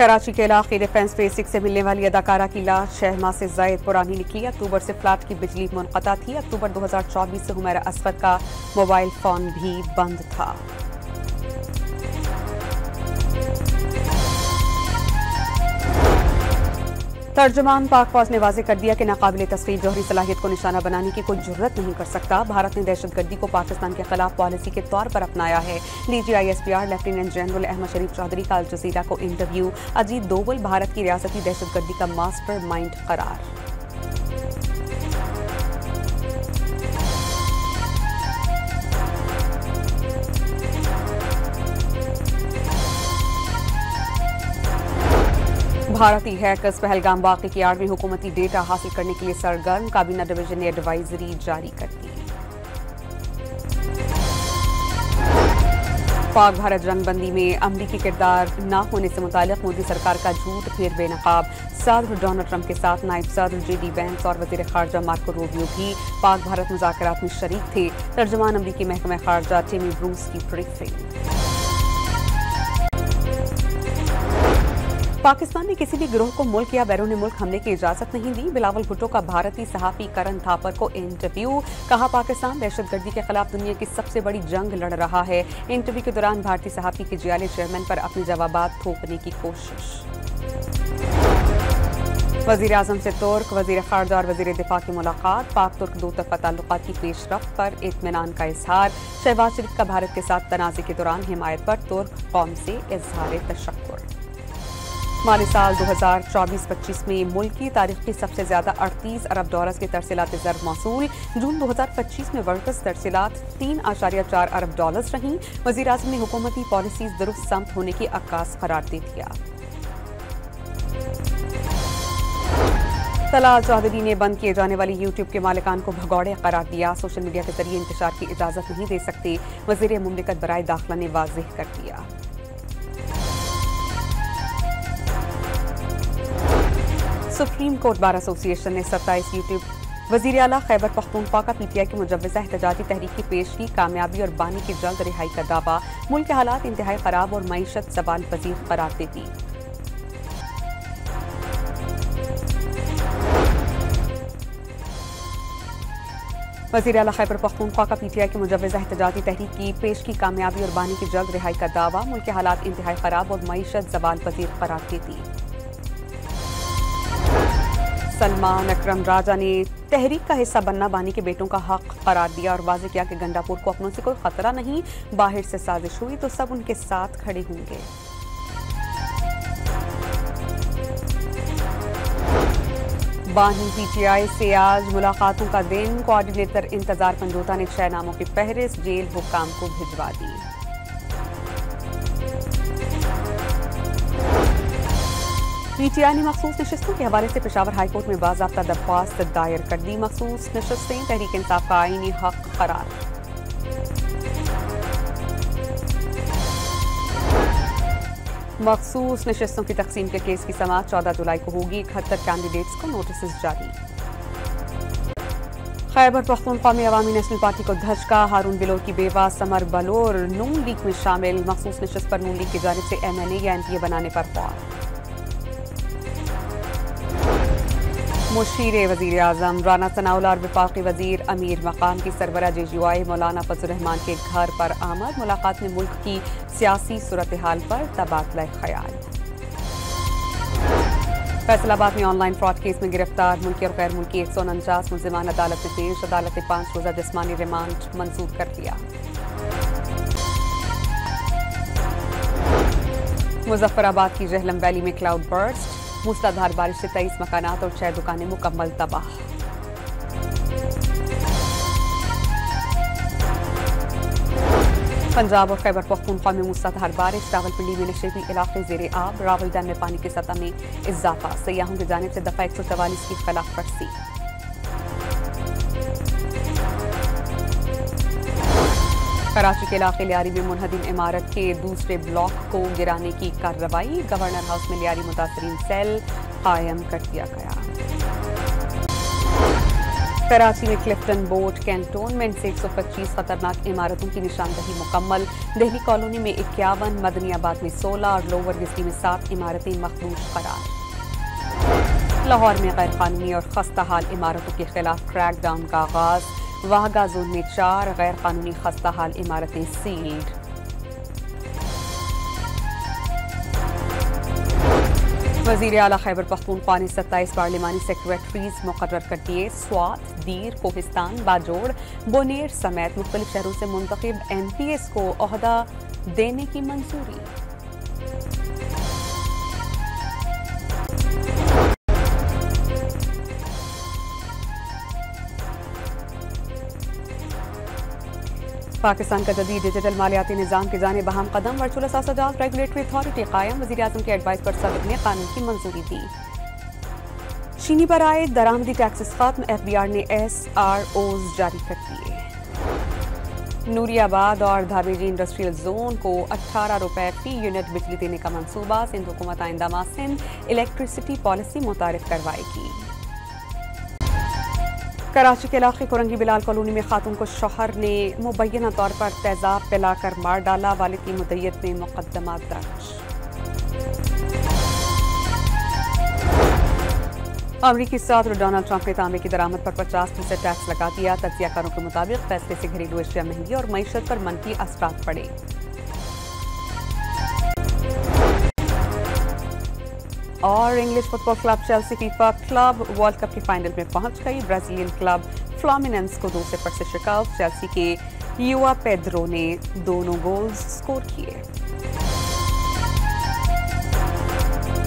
कराची के इलाके defence phase 6 से मिलने वाली अदाकारा की लाश 6 माह से जायद पुरानी निकली। अक्टूबर से फ्लैट की बिजली मुनक़ता थी। अक्टूबर 2024 से हुमैरा असगर का मोबाइल फोन भी बंद था। तर्जुमान पाक फौज ने वाज़ेह कर दिया कि नाकाबिले तस्लीम जौहरी सलाहियत को निशाना बनाने की कोई जुर्रत नहीं कर सकता। भारत ने दहशतगर्दी को पाकिस्तान के खिलाफ पॉलिसी के तौर पर अपनाया है। DGISPR लेफ्टिनेंट जनरल अहमद शरीफ चौधरी का अल जज़ीरा को इंटरव्यू। अजीत दोवल भारत की रियासती दहशतगर्दी का मास्टर माइंड करार। भारतीय हैकर्स पहलगाम वाक़े की आड़ में हुकूमती डेटा हासिल करने के लिए सरगर्म। काबीना डिवीजन ने एडवाइजरी जारी कर दी। पाक भारत जंगबंदी में अमरीकी किरदार न होने से मुतालिक मोदी सरकार का झूठ फिर बेनकाब। सदर डोनाल्ड ट्रंप के साथ नायब सदर JD वैंस और वज़ीर ख़ारजा मार्को रूबियो भी पाक भारत मुज़ाकरात में शरीक थे। तर्जुमान अमरीकी महकमा ख़ारजा टिमी ब्रूस की ब्रीफिंग। पाकिस्तान ने किसी भी गिरोह को मुल्क या बैरून मुल्क हमले की इजाजत नहीं दी। बिलावल भुट्टो का भारतीय सहाफ़ी करण थापर को इंटरव्यू। कहा पाकिस्तान दहशतगर्दी के खिलाफ दुनिया की सबसे बड़ी जंग लड़ रहा है। इंटरव्यू के दौरान भारतीय सहाफ़ी के जियाले चेयरमैन पर अपने जवाबात थोपने की कोशिश। वज़ीर आज़म से तुर्क वज़ीर ख़ारजा और वज़ीर दिफा की मुलाकात। पाक तुर्क दो तरफ़ा ताल्लुकात की पेशरफ्त पर इत्मीनान का इजहार। शहबाज शरीफ का भारत के साथ तनाज़े के दौरान हिमायत पर तुर्क कौम से इजहार तशक्कुर। माली साल 2024-25 में मुल्क की तारीख की सबसे ज्यादा 38 अरब डॉलर की तरसीलात ज़र मौसूल। जून 2025 में वर्कस तरसीलात 3.4 अरब डॉलर रहीं। वज़ीर आज़म ने हुकूमती पॉलिसीज दुरुस्त समत होने की अक्कास करार दे दिया। तलाल चौधरी ने बंद किए जाने वाली यूट्यूब के मालिकान को भगौड़े करार दिया। सोशल मीडिया के जरिए इंतशार की इजाजत नहीं दे सकते। वज़ीर मुमलिकत बराए दाखिला ने वाज़ेह कर दिया। सुप्रीम कोर्ट बार एसोसिएशन ने 27 यूट्यूब वज़ीर आला खैबर पख्तूनख्वा का PTI की मुजव्वज़ा एहतजाजी तहरीक की पेश की। कामयाबी और बानी की जल्द रिहाई का दावा। मुल्क के हालात इंतहाई खराब और मईशत सवाल पजीर करार देती। वज़ीर आला खैबर पख्तूनख्वा का PTI की मुजव्वज़ा एहतजाजी तहरीक की पेश की। कामयाबी और बानी की जल्द रिहाई का दावा। मुल्क के हालात इंतहाई खराब और मईशत सवाल पजीर करार देती। सलमान अकरम राजा ने तहरीक का हिस्सा बनना बानी के बेटों का हक करार दिया और वाज़ेह किया कि गंडापुर को अपनों से कोई खतरा नहीं। बाहर से साजिश हुई तो सब उनके साथ खड़े होंगे। बानी PTI से आज मुलाकातों का दिन। कोऑर्डिनेटर इंतजार पंजोता ने 6 नामों की फहरिस्त जेल हुक्काम को भिजवा दी। PTI ने मखसूस नशिस्तों के हवाले से पेशावर हाईकोर्ट में बाज़ाब्ता दरख्वास्त दायर कर दी। मखसूस नशिस्तें तहरीक इंसाफ का आईनी हक करार। मखसूस नशिस्तों की तकसीम के केस की समाअत 14 जुलाई को होगी। 71 कैंडिडेट्स को नोटिस जारी। खैबर पख्तूनख्वा में अवामी नेशनल पार्टी को धचका। हारून बिलोर की बेवा समर बलोर नून लीग में शामिल। मखसूस नशिस्त पर नून लीग की जानिब से MNA या NPA बनाने पर ख्वार। मुशीर वज़ीर आज़म राना सनाउल्लाह और वफाकी वज़ीर अमीर मकाम की सरबरा JGOI मौलाना फजल रहमान के घर पर आमद। मुलाकात में मुल्क की सियासी सूरत हाल पर तबादला ख्याल। फैसलाबाद में ऑनलाइन फ्रॉड केस में गिरफ्तार मुल्की और गैर मुल्की 149 मुल्ज़िमान अदालत में पेश। अदालत ने 5 रोज़ा जिस्मानी रिमांड मंजूर कर लिया। मुजफ्फराबाद की जहलम वैली में क्लाउड बर्स्ट। मूसलाधार बारिश से 23 मकानात और 6 दुकानें मुकम्मल तबाह। पंजाब और खैबर पख्तूनख्वा में मूसलाधार बारिश। रावलपिंडी में नशेबी इलाके ज़ेरे आब। रावल डैम में पानी की सतह में इजाफा। सयाहों की जानिब से दफा 144 की खिलाफ वर्जी। कराची के इलाके लियारी में मुनहदिम इमारत के दूसरे ब्लॉक को गिराने की कार्रवाई। गवर्नर हाउस में लियारी मुतासरीन सेल कायम कर दिया गया। कराची में क्लिफ्टन बोर्ड कैंटोनमेंट से 125 खतरनाक इमारतों की निशानदही मुकम्मल। दिल्ली कॉलोनी में 51, मदनियाबाद में 16 और लोअर गिस्ती में 7 इमारतें मखदूश करार। लाहौर में गैर कानूनी और खस्ता हाल इमारतों के खिलाफ क्रैकडाउन का आगाज। वाहगा जोन में 4 गैर कानूनी खस्ता हाल इमारतें सील्ड। वज़ीर आला खैबर पख्तूनख्वा ने 27 पार्लिमानी सेक्रेटरीज मुकर्रर कर दिए। स्वात, दीर, कोहिस्तान, बाजोड़, बोनेर समेत मुख्तलिफ शहरों से मुंतखब MPs को ओहदा देने की मंजूरी। पाकिस्तान का जदीद डिजिटल मालियाती निज़ाम की जानिब अहम कदम। वर्चुअल असासाजात रेगुलेटरी अथॉरिटी कायम। वज़ीर आज़म के एडवाइस पर सदर ने कानून की मंजूरी दी। चीनी पर आए दरामदी टैक्सेस खत्म। FBR ने SROs जारी कर दिए। नूरियाबाद और धाबेजी इंडस्ट्रियल जोन को 18 रुपए फी यूनिट बिजली देने का मंसूबा। सिंध हुकूमत आइंदा माह सिंध इलेक्ट्रिसिटी पॉलिसी मुतारिफ करवाएगी। कराची के इलाके कुरंगी बिलाल कॉलोनी में खातून को शौहर ने मुबैना तौर पर तेजाब पिलाकर मार डाला। वालिद की मुद्दत में मुकदमा दर्ज। अमरीकी सदर डोनाल्ड ट्रंप ने तांबे की दरामद पर 50% टैक्स लगा दिया। तज्जियाकारों के मुताबिक फैसले से घरेलू अशिया महंगी और मईशत पर मनफी असरात पड़े। और English football club Chelsea FIFA club world cup की फाइनल में पहुंच गई। ब्राजीलियन क्लब फ्लामिनेंस को 2-0 से शिकस्त। चेल्सी के युवा पेड्रो ने दोनों गोल्स स्कोर किए।